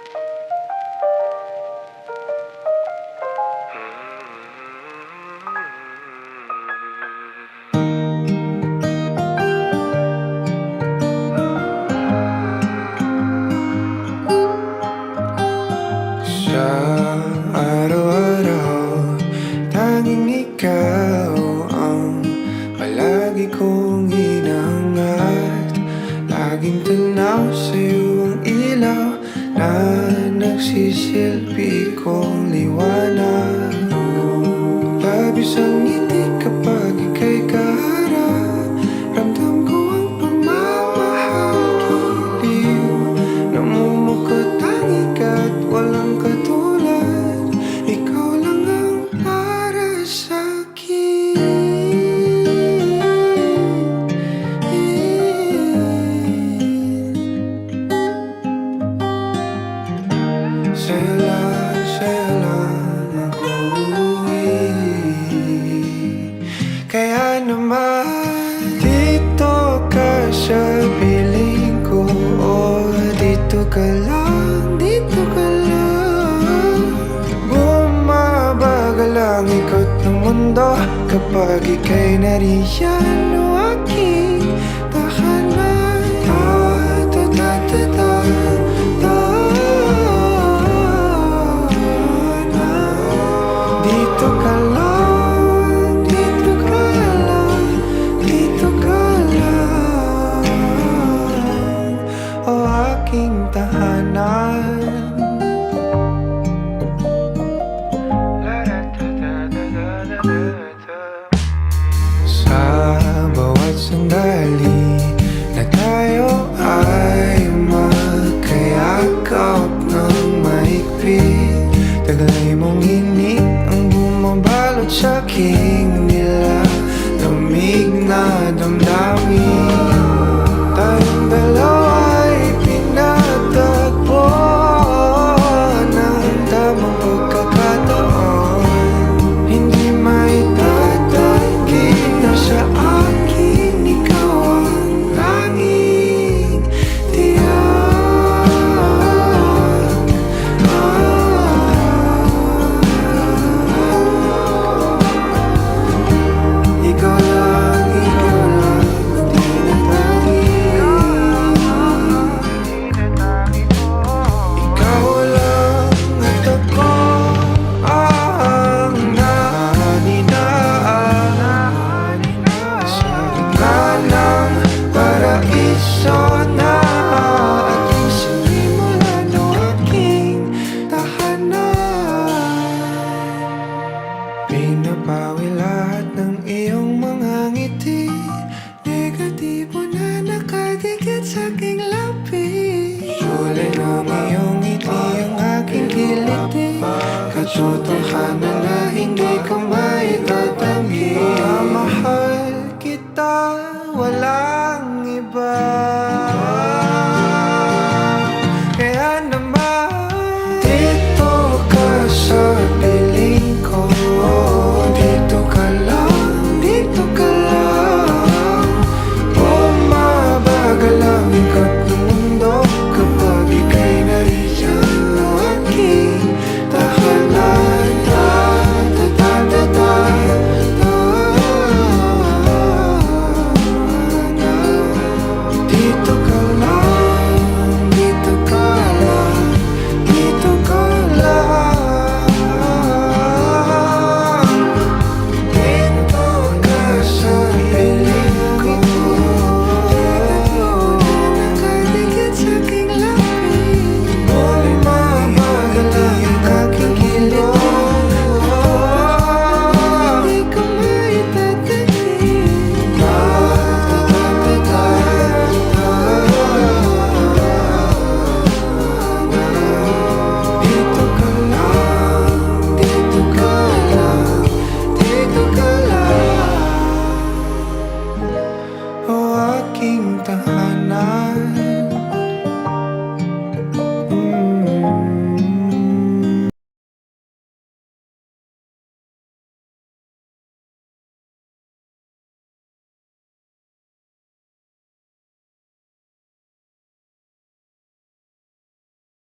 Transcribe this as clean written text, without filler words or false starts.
Sa araw-araw, tanging ikaw ang palagi kong hinahangat. Laging tanaw sa'yo ang ilaw na nagsisilbi kong liwanag. Labis ang ngiti kapag ika'y kaharap. Ramdam ko ang pagmamahal, giliw. Namumukot tanging ka't walang katulad. Ikaw lang ang para sa'kin. Sa'yo lang ako kaya naman dito ka sa piling ko. Oh, dito ka lang, dito ka lang. Bumabagal ang ikot ng mundo kapag ika'y nariyan. O aking tahanan. Dito ka lang, dito ka lang, dito ka lang. O aking tahanan. Sa bawat sandali na tayo ay magkayakap ng mahigpit, taglay mong hinig ang bumabalot sa aking nilalamig na damdamin. Tayong dalawa'y pinatagpo ng tamang pagkakataon. Hindi maitatanggi na sa akin ikaw ang tanging tiyak. Ikaw lang, di na tangi. Ikaw lang at ako ang naninaan sa gitna ng paraiso na aking sinimulan. O aking tahanan. Pinapawi lahat ng iyong mga ngiti, negatibo na nakadikit sa aking labi. Kulay ng iyong ngiti ang aking kiliti, katotohanan na hindi ko maitatanggi. Mahal kita, wala